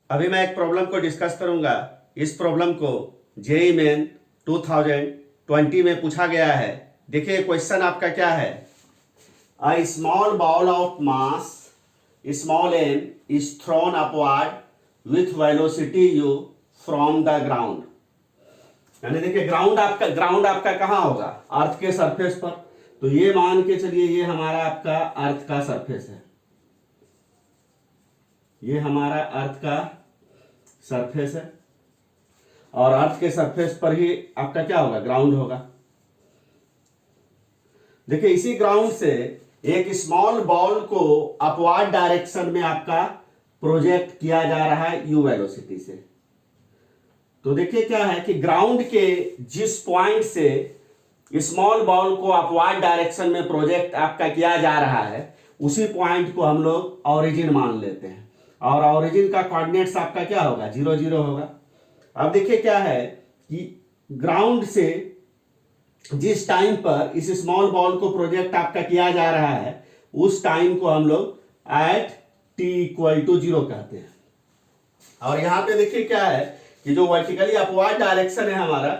अभी मैं एक प्रॉब्लम को डिस्कस करूंगा। इस प्रॉब्लम को जेईई मेन 2020 में पूछा गया है। देखिए क्वेश्चन आपका क्या है। A small ball of mass small m is thrown upward with velocity u from the ground। यानी देखिए ग्राउंड आपका कहाँ होगा? अर्थ के सरफेस पर। तो ये मान के चलिए ये हमारा आपका अर्थ का सरफेस है, ये हमारा अर्थ का सरफेस है और अर्थ के सरफेस पर ही आपका क्या होगा? ग्राउंड होगा। देखिए इसी ग्राउंड से एक स्मॉल बॉल को अपवार्ड डायरेक्शन में आपका प्रोजेक्ट किया जा रहा है यू वेलोसिटी से। तो देखिए क्या है कि ग्राउंड के जिस पॉइंट से स्मॉल बॉल को अपवार्ड डायरेक्शन में प्रोजेक्ट आपका किया जा रहा है उसी पॉइंट को हम लोग ओरिजिन मान लेते हैं और ओरिजिन का कोऑर्डिनेट्स आपका क्या होगा? 0 0 होगा। अब देखिए क्या है कि ग्राउंड से जिस टाइम पर इस स्मॉल बॉल को प्रोजेक्ट आपका किया जा रहा है उस टाइम को हम लोग एट t = 0 कहते हैं। और यहां पे देखिए क्या है कि जो वर्टिकली अपवर्ड डायरेक्शन है हमारा,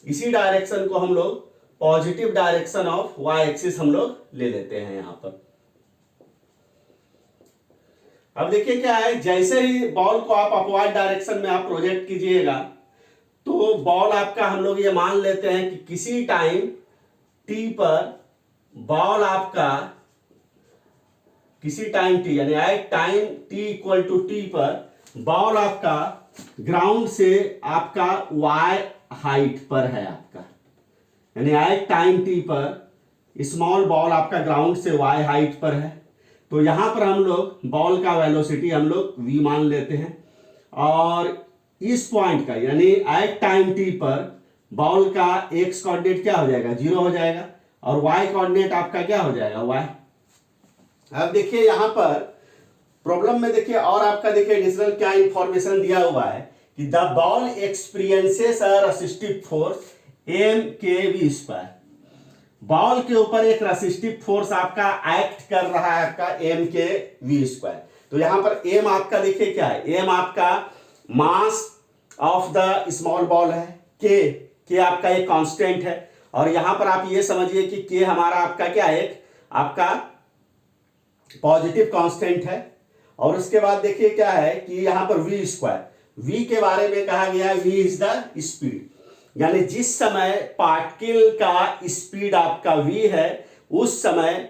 इसी डायरेक्शन को हम लोग positive direction of y axis हम लोग ले लेते हैं यहां पर। अब देखिए क्या है, जैसे ही बॉल को आप अपवर्ड डायरेक्शन में आप प्रोजेक्ट कीजिएगा तो बॉल आपका हम लोग ये मान लेते हैं कि किसी टाइम t पर बॉल आपका किसी टाइम t यानी एट टाइम t = t पर बॉल आपका ग्राउंड से आपका y हाइट पर है आपका, यानी एट टाइम t पर स्मॉल बॉल आपका ग्राउंड से y हाइट पर है। तो यहां पर हम लोग बॉल का वेलोसिटी हम लोग v मान लेते हैं और इस पॉइंट का यानी एट टाइम t पर बॉल का x कोऑर्डिनेट क्या हो जाएगा? 0 हो जाएगा और y कोऑर्डिनेट आपका क्या हो जाएगा? y। अब देखिए यहां पर प्रॉब्लम में देखिए और आपका देखिए एडिशनल क्या इंफॉर्मेशन दिया हुआ है कि the ball experiences a resistive force m/v²। Ball के ऊपर एक रेसिस्टिव फोर्स आपका एक्ट कर रहा है आपका m/v²। तो यहां पर m आपका देखिए क्या है? m आपका mass of the small ball है, k आपका एक कांस्टेंट है और यहां पर आप ये समझिए कि k हमारा आपका क्या है? एक आपका पॉजिटिव कांस्टेंट है। और उसके बाद देखिए क्या है कि यहां पर v², v के बारे में कहा गया है v इज द स्पीड, यानी जिस समय पार्टिकल का स्पीड आपका v है उस समय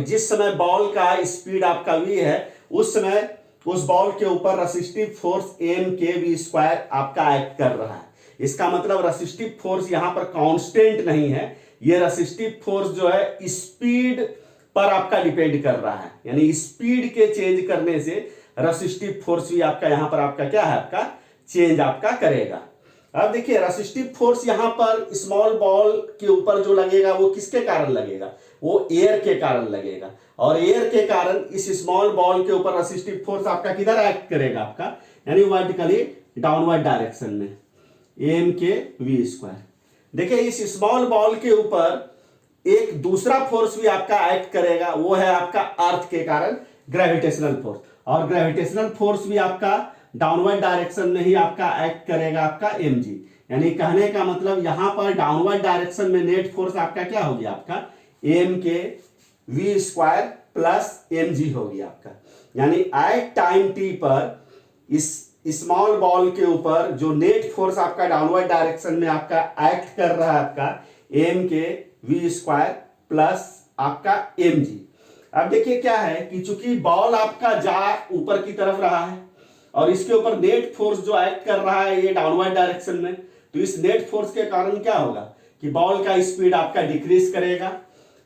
जिस समय बॉल का स्पीड आपका v है उस समय उस बॉल के ऊपर रेसिस्टिव फोर्स m/v² आपका एक्ट कर रहा है। इसका मतलब रेसिस्टिव फोर्स यहां पर कांस्टेंट नहीं है, ये रेसिस्टिव फोर्स जो है स्पीड पर आपका डिपेंड कर रहा है, यानी स्पीड के चेंज करने से रेसिस्टिव फोर्स भी आपका यहां पर आपका क्या है? आपका चेंज आपका करेगा। अब देखिए रेसिस्टिव फोर्स यहां पर स्मॉल बॉल के ऊपर जो लगेगा वो किसके कारण लगेगा? वो एयर के कारण लगेगा और एयर के कारण इस स्मॉल बॉल के ऊपर रेसिस्टिव फोर्स आपका किधर एक्ट करेगा? आपका यानी वर्टिकली डाउनवर्ड डायरेक्शन में m/v²। देखिए इस स्मॉल बॉल के ऊपर एक दूसरा फोर्स भी आपका एक्ट करेगा, वो है आपका अर्थ के कारण ग्रेविटेशनल फोर्स, और ग्रेविटेशनल फोर्स भी आपका डाउनवर्ड डायरेक्शन में ही आपका एक्ट करेगा आपका mg। यानी कहने का मतलब यहां पर डाउनवर्ड डायरेक्शन में नेट फोर्स आपका क्या होगी? आपका m/v² + mg होगी आपका। यानी एट टाइम t पर इस स्मॉल बॉल के ऊपर जो नेट फोर्स आपका डाउनवर्ड डायरेक्शन में आपका एक्ट कर रहा है आपका m/v² + आपका mg। अब देखिए क्या है कि चूंकि बॉल आपका जा ऊपर की तरफ रहा है और इसके ऊपर नेट फोर्स जो एक्ट कर रहा है ये डाउनवर्ड डायरेक्शन में, तो इस नेट फोर्स के कारण क्या होगा कि बॉल का स्पीड आपका डिक्रीज करेगा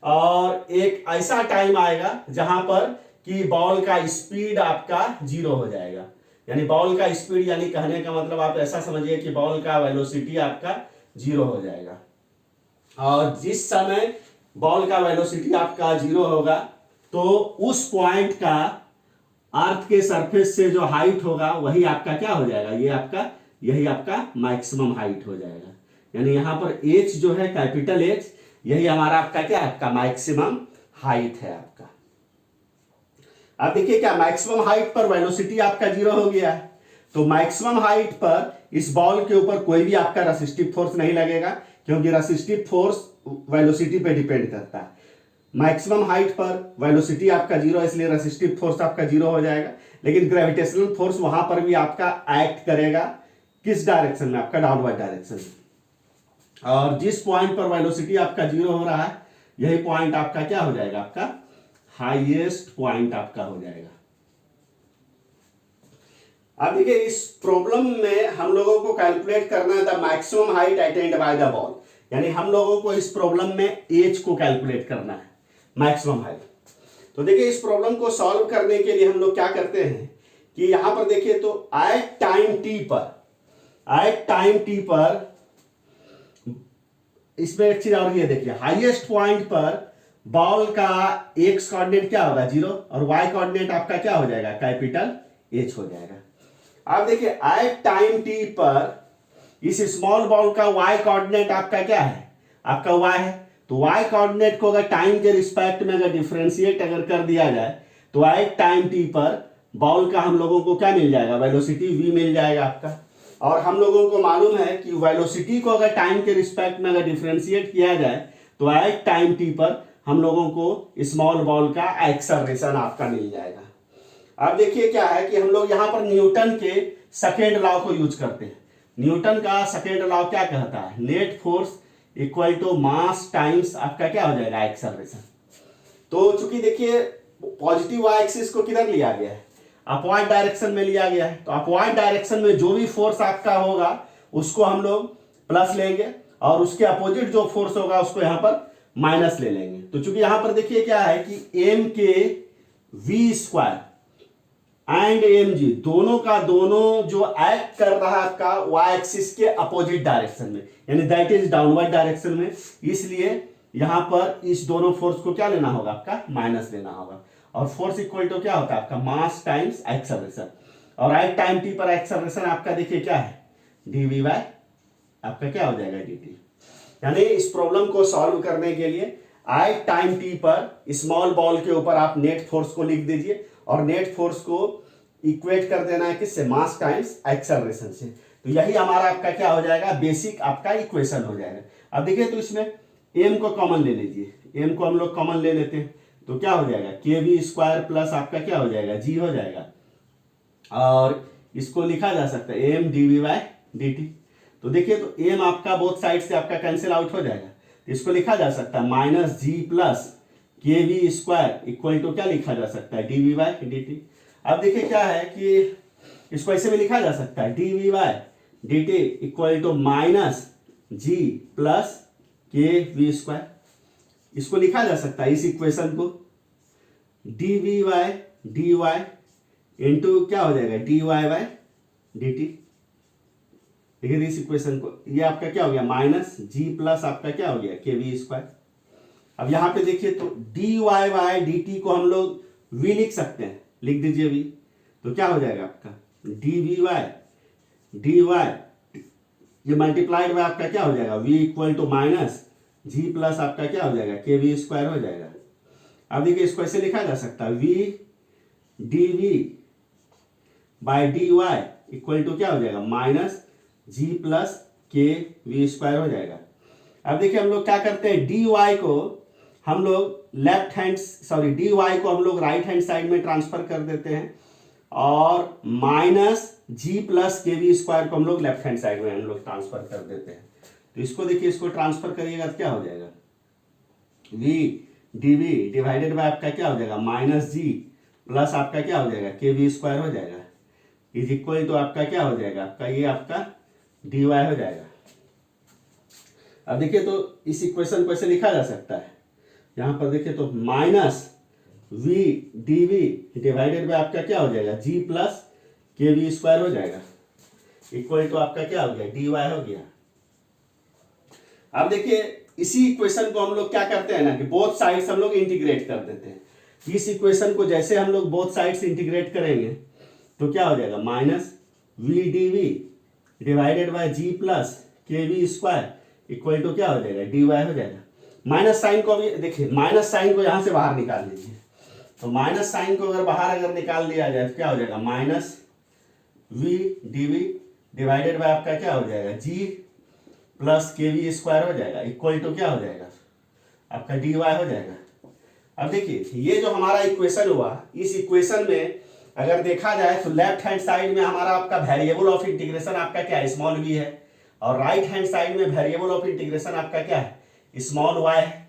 और एक ऐसा टाइम आएगा जहां पर कि बॉल का स्पीड आपका 0 हो जाएगा। यानी बॉल का स्पीड यानी कहने का मतलब आप ऐसा समझिए कि बॉल का वेलोसिटी आपका 0 हो जाएगा और जिस समय बॉल का वेलोसिटी आपका 0 होगा तो उस पॉइंट का अर्थ के सरफेस से जो हाइट होगा वही आपका क्या हो जाएगा? ये आपका यही आपका मैक्सिमम हाइट हो जाएगा। यानी यहां पर h जो है कैपिटल H यही हमारा आपका क्या है? आपका मैक्सिमम हाइट है आपका। अब देखिए क्या मैक्सिमम हाइट पर वेलोसिटी आपका 0 हो गया है तो मैक्सिमम हाइट पर इस बॉल के ऊपर कोई भी आपका रेसिस्टिव फोर्स नहीं लगेगा, क्योंकि रेसिस्टिव फोर्स वेलोसिटी पे डिपेंड करता है। मैक्सिमम हाइट पर वेलोसिटी आपका जीरो, इसलिए रेसिस्टिव फोर्स आपका जीरो हो जाएगा। लेकिन ग्रेविटेशनल फोर्स वहां पर भी आपका एक्ट करेगा, किस डायरेक्शन में? आपका डाउनवर्ड डायरेक्शन में। और जिस पॉइंट पर वेलोसिटी आपका जीरो हो रहा है, यही पॉइंट आपका क्या हो जाएगा? आपका हाईएस्ट पॉइंट आपका हो जाएगा। अब देखिए, इस प्रॉब्लम में हम लोगों को कैलकुलेट करना है the maximum height attend by the ball, यानी हम लोगों को इस प्रॉब्लम में एज को कैलकुलेट करना है, मैक्सिमम हाइट। तो देखिए, इस प्रॉब्लम को सॉल्व करने के लिए हम लोग क्या करते हैं कि यहां पर देखिए, तो एट टाइम टी पर इसमें एक चीज और ये देखिए, हाईएस्ट पॉइंट पर बॉल का एक्स कोऑर्डिनेट क्या होगा? जीरो, और वाई कोऑर्डिनेट आपका क्या हो जाएगा? कैपिटल एच हो जाएगा। अब देखिए, एट टाइम टी पर इस स्मॉल बॉल का वाई कोऑर्डिनेट आपका क्या है? आपका वाई है। तो वाई कोऑर्डिनेट को अगर टाइम के रिस्पेक्ट में अगर डिफरेंशिएट अगर कर दिया जाए, तो एट टाइम टी पर बॉल का हम लोगों को क्या मिल जाएगा? वेलोसिटी v मिल जाएगा आपका। और हम लोगों को मालूम है कि वेलोसिटी को अगर टाइम के रिस्पेक्ट में अगर डिफरेंशिएट किया जाए, तो एट टाइम टी पर हम लोगों को स्मॉल बॉल का एक्सेलरेशन आपका मिल जाएगा। अब देखिए क्या है कि हम लोग यहां पर न्यूटन के सेकेंड लॉ को यूज करते हैं। न्यूटन का सेकेंड लॉ क्या कहता है? Net force equal to mass times आपका क्या हो जाएगा? एक्सेलरेशन। तो चूंकि देखिए, पॉजिटिव वाई एक्सिस को किधर लिया गया है? अपवर्ड डायरेक्शन में लिया गया है। तो अपवर्ड डायरेक्शन में जो भी फोर्स आपका होगा उसको हम लोग प्लस लेंगे, और उसके अपोजिट जो फोर्स होगा उसको यहां पर माइनस ले लेंगे। तो चूंकि यहां पर देखिए क्या है कि m k v square and m g दोनों का दोनों जो एक्ट कर रहा है आपका वाई एक्सिस के अपोजिट डायरेक्शन में, यानी दैट इज डाउनवर्ड डायरेक्शन में, इसलिए यहां पर इस दोनों फोर्स को क्या लेना होगा? आपका माइनस लेना होगा। और फोर्स इक्वल टू क्या होता है? आपका मास टाइम्स एक्सेलरेशन। और एट टाइम टी पर एक्सेलरेशन आपका देखिए क्या है? डीवी बाय आपका क्या हो जाएगा? dt। यानी इस प्रॉब्लम को सॉल्व करने के लिए एट टाइम टी पर स्मॉल बॉल के ऊपर आप नेट फोर्स को लिख दीजिए, और नेट फोर्स को इक्वेट कर देना है किससे? मास टाइम्स एक्सेलरेशन से। तो यही हमारा आपका क्या हो जाएगा? बेसिक आपका इक्वेशन हो जाएगा। अब देखिए, तो इसमें m को कॉमन ले लीजिए, m को हम लोग कॉमन ले लेते हैं, तो क्या हो जाएगा? के वी स्क्वायर प्लस आपका क्या हो जाएगा? g हो जाएगा। और इसको लिखा जा सकता है m dv बाय dt। तो देखिए, तो m आपका बोथ साइड से आपका कैंसिल आउट हो जाएगा, तो इसको लिखा जा सकता है minus g plus k v square equal to क्या लिखा जा सकता है? dv by dt। अब देखिए क्या है कि इसको ऐसे भी लिखा जा सकता है dv by dt equal to minus g plus k v square. इसको लिखा जा सकता है, इस इक्वेशन को dv बाय dy इंटू क्या हो जाएगा? dy by dt। देखिए इस इक्वेशन को, ये आपका क्या हो गया? माइनस जी प्लस आपका क्या हो गया? के वी स्क्वायर। अब यहां पे देखिए, तो dy बाय dt को हम लोग v लिख सकते हैं, लिख दीजिए v। तो क्या हो जाएगा आपका? dv बाय dy, ये मल्टीप्लाइड बाय आपका क्या हो जाएगा? v equal to minus g plus आपका क्या हो जाएगा? के वी स्क्वायर हो जाएगा। अब देखिए, इसको ऐसे लिखा जा सकता है v dv by dy equal to क्या हो जाएगा? Minus g plus k v square हो जाएगा। अब देखिए, हम लोग क्या करते हैं? dy को हम लोग लेफ्ट हैंड dy को हम लोग राइट हैंड साइड में ट्रांसफर कर देते हैं, और minus g plus k v square को हम लोग लेफ्ट हैंड साइड में हम लोग ट्रांसफर कर देते हैं। तो इसको देखिए, इसको ट्रांसफर करिएगा तो क्या हो जाएगा? v dv डिवाइडेड बाय आपका क्या हो जाएगा? माइनस जी प्लस आपका क्या हो जाएगा? के वी स्क्वायर हो जाएगा, इज इक्वल टू आपका क्या हो जाएगा? आपका ये आपका dy हो जाएगा। अब देखिए, तो इस इक्वेशन को ऐसे लिखा जा सकता है, यहां पर देखिए, तो minus v dv divided by आपका क्या हो जाएगा? g plus k v square हो जाएगा, इक्वल टू आपका क्या हो गया? dy हो गया। अब देखिए, इसी इक्वेशन को हम लोग क्या करते हैं ना कि बोथ साइड्स हम लोग इंटीग्रेट कर देते हैं। इस इक्वेशन को जैसे हम लोग बोथ साइड्स इंटीग्रेट करेंगे तो क्या हो जाएगा? Minus v dv divided by g plus k v square equal to क्या हो जाएगा? dy हो जाएगा। माइनस साइन को भी देखिए, माइनस साइन को यहां से बाहर निकाल लीजिए। तो माइनस साइन को अगर बाहर अगर निकाल दिया जाए तो क्या हो जाएगा? Minus v d v divided by आपका क्या हो जाएगा g plus k v square हो जाएगा इक्वल टू क्या हो जाएगा आपका डी वाई हो जाएगा। अब देखिए ये जो हमारा इक्वेशन हुआ, इस इक्वेशन में अगर देखा जाए तो लेफ्ट हैंड साइड में हमारा आपका वेरिएबल ऑफ इंटीग्रेशन आपका क्या है स्मॉल वी है, और राइट हैंड साइड में वेरिएबल ऑफ इंटीग्रेशन आपका क्या है स्मॉल वाई है।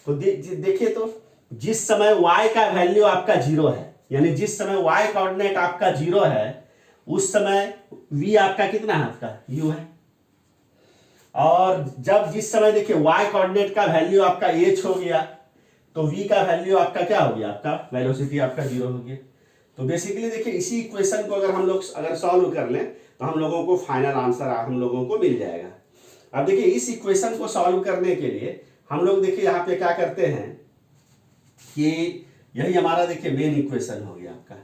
तो देखिए तो जिस समय y का वैल्यू आपका 0 है, यानी जिस समय y कोऑर्डिनेट आपका 0 है उस समय v आपका कितना है आपका u है, और जब जिस समय देखिए y कोऑर्डिनेट का वैल्यू आपका h हो गया तो v का वैल्यू आपका क्या हो गया आपका वेलोसिटी आपका 0 हो गया। तो बेसिकली देखिए इसी इक्वेशन को अगर हम लोग अगर सॉल्व कर लें तो हम लोगों को फाइनल आंसर हम लोगों को मिल जाएगा। अब देखिए इस इक्वेशन को सॉल्व करने के लिए हम लोग देखिए यहाँ पे क्या करते हैं कि यही हमारा देखिए मेन इक्वेशन हो गया आपका।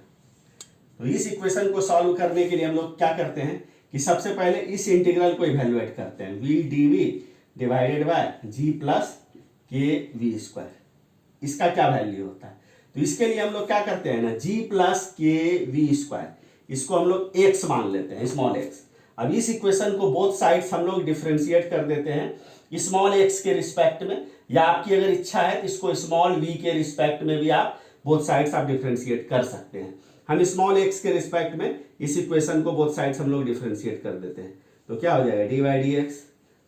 तो इस इक्वेशन को सॉल्व करने के लिए हम लोग क्या करते हैं कि सबसे पहले इस इंटीग्रल को इवैल्यूएट करते हैं v d v divided by g plus k v square, इसका क्या वैल्यू होता है। तो इसके लिए हम लोग क्या करते हैं ना जी प्लस के वी स्क्वायर, इसको हम लोग एक्स मान लेते हैं स्मॉल एक्स। अब इस इक्वेशन को बोथ साइड्स हम लोग डिफरेंशिएट कर देते हैं स्मॉल एक्स के रिस्पेक्ट में, या आपकी अगर इच्छा है तो इसको स्मॉल वी के रिस्पेक्ट में भी आप बोथ साइड्स आप डिफरेंशिएट कर सकते हैं। हम स्मॉल एक्स के रिस्पेक्ट में इस इक्वेशन को बोथ साइड्स हम लोग डिफरेंशिएट कर देते हैं। तो क्या हो जाएगा डी वाई डी एक्स,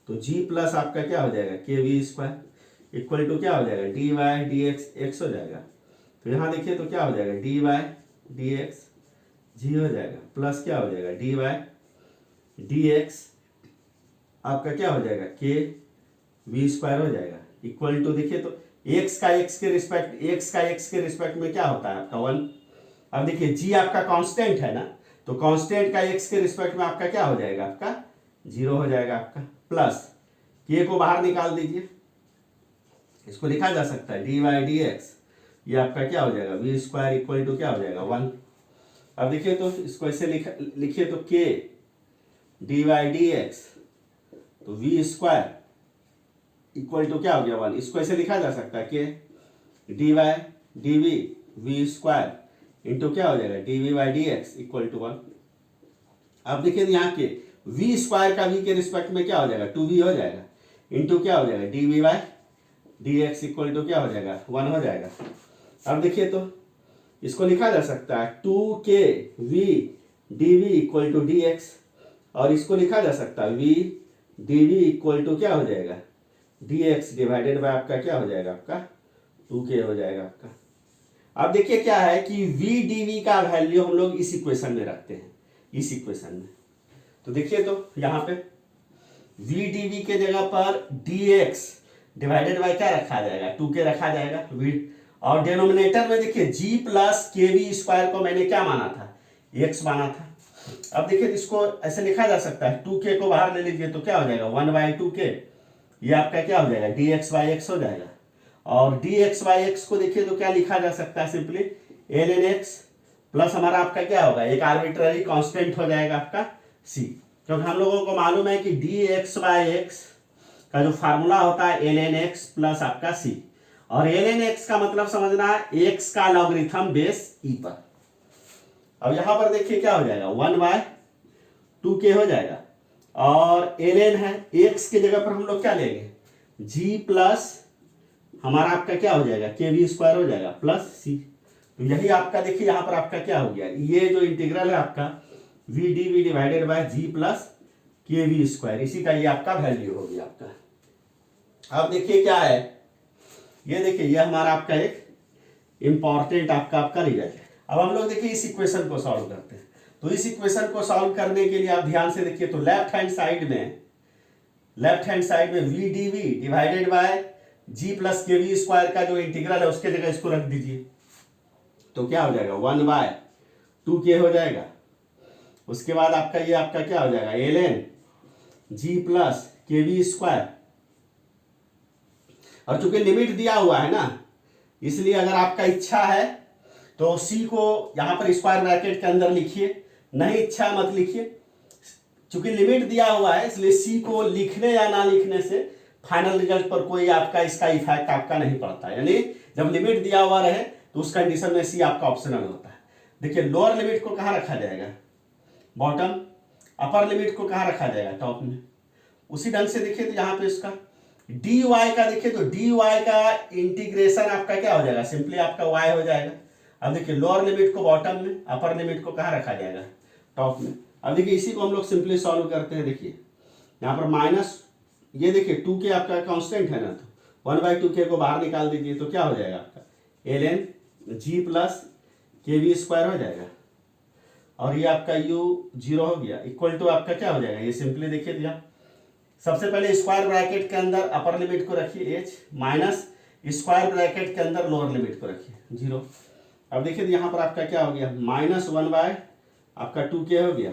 तो जी प्लस आपका क्या हो जाएगा के वी स्क्वायर इक्वल टू क्या हो जाएगा d y d x x हो जाएगा। तो यहाँ देखिए तो क्या हो जाएगा d y d x g हो जाएगा प्लस क्या हो जाएगा डी वाई डी एक्स आपका क्या हो जाएगा के वी स्क्वायर हो जाएगा इक्वल टू देखिए तो एक्स का एक्स के रिस्पेक्ट में क्या होता है आपका 1। अब देखिए जी आपका कांस्टेंट है ना, तो कांस्टेंट का एक्स के रिस्पेक्ट में आपका क्या हो जाएगा आपका 0 हो जाएगा आपका, प्लस के को बाहर निकाल दीजिए, इसको लिखा जा सकता है डी वाई डी एक्स, ये आपका क्या हो जाएगा वी स्क्वायर इक्वल टू क्या हो जाएगा 1। अब देखिए तो इसको ऐसे लिखिए तो के डी वाई डी एक्स तो वी स्क्वायर इक्वल टू क्या हो गया 1, इसको ऐसे लिखा जा सकता है कि d y d v v square into क्या हो जाएगा d v y d x equal to 1। अब देखिए यहाँ के वी स्क्वायर का वी के रिस्पेक्ट में क्या हो जाएगा 2v हो जाएगा इंटू क्या हो जाएगा d v y d x equal to क्या हो जाएगा 1 हो जाएगा। अब देखिए तो इसको लिखा जा सकता है 2k v d v equal to d x, और इसको लिखा जा सकता है v d v equal to क्या हो जाएगा डी एक्स डिवाइडेड बाय आपका क्या हो जाएगा आपका 2k हो जाएगा आपका। अब देखिए क्या है कि v डी वी का वैल्यू हम लोग इस इक्वेशन में रखते हैं, इस इक्वेशन में। तो देखिए तो यहाँ पे v डी वी के जगह पर dx डिवाइडेड बाय क्या रखा जाएगा 2k रखा जाएगा v, और डिनोमिनेटर में देखिए g plus k v square को मैंने क्या माना था x माना था। अब देखिए इसको ऐसे लिखा जा सकता है 2k को बाहर ले लीजिए तो क्या हो जाएगा 1/2k, ये आपका क्या हो जाएगा dx by x हो जाएगा, और dx by x को देखिए तो क्या लिखा जा सकता है सिंपली ln x प्लस हमारा आपका क्या होगा एक आर्बिट्ररी कांस्टेंट हो जाएगा आपका c, क्योंकि हम लोगों को मालूम है कि dx by x का जो फार्मूला होता है ln x प्लस आपका c, और ln x का मतलब समझना है x का लॉगरिथम बेस e पर। अब यहां पर देखिए क्या हो जाएगा 1/2k हो जाएगा, और ln है x के जगह पर हम लोग क्या लेंगे g प्लस हमारा आपका क्या हो जाएगा के वी स्क्वायर हो जाएगा प्लस c। तो यही आपका देखिए यहाँ पर आपका क्या हो गया, ये जो इंटीग्रल है आपका v d v divided by g plus k v square, इसी का ये आपका वैल्यू हो गया आपका। अब देखिए क्या है, ये देखिए ये हमारा आपका एक इंपॉर्टेंट आपका रिजल्ट है। अब हम लोग देखिए इस इक्वेशन को सॉल्व करते हैं। तो इस इक्वेशन को सॉल्व करने के लिए आप ध्यान से देखिए तो लेफ्ट हैंड साइड में v d v divided by g plus k v square का जो इंटीग्रल है उसके जगह इसको रख दीजिए, तो क्या हो जाएगा 1/2k हो जाएगा। उसके बाद आपका ये आपका क्या हो जाएगा ln g plus k v square, और चूंकि लिमिट दिया हुआ है ना इसलिए अगर आपका इच्छा है तो c को यहां पर स्क्वायर ब्रैकेट के अंदर लिखिए, नहीं इच्छा मत लिखिए। चूंकि लिमिट दिया हुआ है इसलिए c को लिखने या ना लिखने से फाइनल रिजल्ट पर कोई आपका इसका इफेक्ट आपका नहीं पड़ता है, यानी जब लिमिट दिया हुआ रहे तो उस कंडीशन में c आपका ऑप्शनल होता है। देखिए लोअर लिमिट को कहां रखा जाएगा बॉटम, अपर लिमिट को कहाँ रखा जाएगा, टॉप में। उसी ढंग से देखिए तो यहाँ पे इसका dy का देखिए तो dy का इंटीग्रेशन आपका क्या हो जाएगा, सिंपली आपका y हो जाएगा। अब देखिए लोअर लिमिट को बॉटम में, अपर लिमिट को कहाँ रखा जाएगा, टॉप में। अब देखिए इसी को हम लोग सिंपली सॉल्व करते हैं। देखिए यहाँ पर माइनस, ये देखिए 2k आपका कांस्टेंट है ना, तो 1/2k को बाहर निकाल दीजिए तो क्या हो जाएगा आपका ln g plus kv square हो जाएगा, और ये आपका u 0 हो गया, इक्वल टू आपका क्या हो जाएगा, ये सिंपली देखिए दिया। सबसे पहले स्क्वायर ब्रैकेट के अंदर अपर लिमिट को रखिए h, माइनस स्क्वायर ब्रैकेट के अंदर लोअर लिमिट को रखिए 0। अब देखिए यहाँ पर आपका क्या हो गया, -1 आपका 2k हो गया।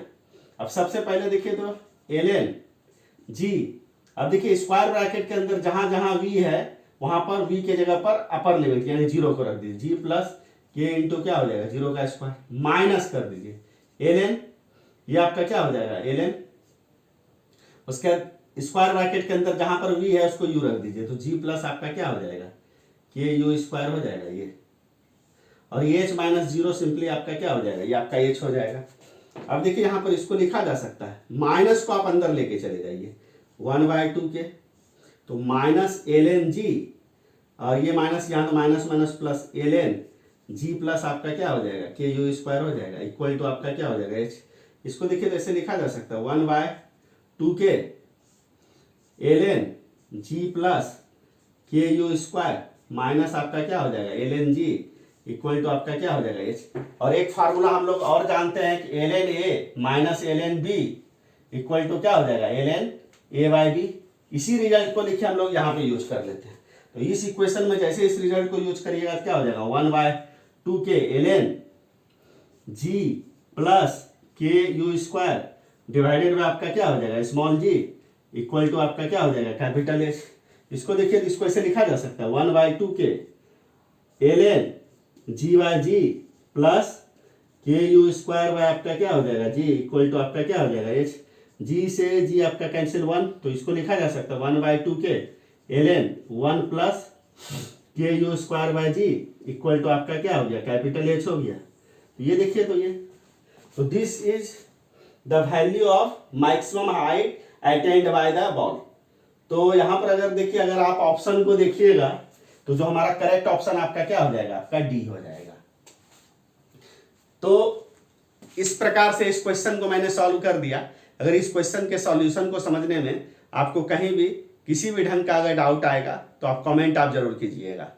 अब सबसे पहले देखिए तो ln g, अब देखिए स्क्वायर ब्रैकेट के अंदर जहां जहां v है वहां पर v के जगह पर अपर लिमिट यानी 0 को रख दीजिए, g प्लस k इंटू क्या हो जाएगा 0 का स्क्वायर, माइनस कर दीजिए ln, ये आपका क्या हो जाएगा ln, उसके स्क्वायर ब्रैकेट के अंदर जहां पर v है उसको u रख दीजिए, तो g प्लस आपका क्या हो जाएगा k u स्क्वायर हो जाएगा ये, और ये h माइनस 0 सिंपली आपका क्या हो जाएगा, ये आपका h हो जाएगा। अब देखिए यहाँ पर इसको लिखा जा सकता है, माइनस को आप अंदर लेके चले जाइए 1/2k, तो माइनस ln g, और ये माइनस यहाँ तो minus minus plus ln g plus आपका क्या हो जाएगा k u स्क्वायर हो जाएगा, इक्वल टू आपका क्या हो जाएगा h। इसको देखिए तो ऐसे लिखा जा सकता है 1/2k ln g plus k u square minus आपका क्या हो जाएगा ln g इक्वल टू आपका क्या हो जाएगा h। और एक फार्मूला हम लोग और जानते हैं कि ln a minus ln b equal to क्या हो जाएगा ln a/b। इसी रिजल्ट को लिखे हम लोग यहाँ पे यूज कर लेते हैं। तो इस इक्वेशन में जैसे इस रिजल्ट को यूज करिएगा क्या हो जाएगा 1/2k ln g plus k u square divided by आपका क्या हो जाएगा स्मॉल g इक्वल टू आपका क्या हो जाएगा कैपिटल H। इसको देखिए तो इसको ऐसे लिखा जा सकता है 1/2k ln g/g plus k u square bye आपका क्या हो जाएगा g इक्वल टू आपका क्या हो जाएगा h। g से g आपका कैंसिल 1, तो इसको लिखा जा सकता है 1/2k ln 1 plus k u square by g equal to आपका क्या हो गया कैपिटल H हो गया। तो ये देखिए तो ये, तो this is the value of maximum height attend by the ball. तो यहाँ पर अगर देखिए, अगर आप ऑप्शन को देखिएगा तो जो हमारा करेक्ट ऑप्शन आपका क्या हो जाएगा, आपका डी हो जाएगा। तो इस प्रकार से इस क्वेश्चन को मैंने सॉल्व कर दिया। अगर इस क्वेश्चन के सॉल्यूशन को समझने में आपको कहीं भी किसी भी ढंग का अगर डाउट आएगा तो आप कमेंट आप जरूर कीजिएगा।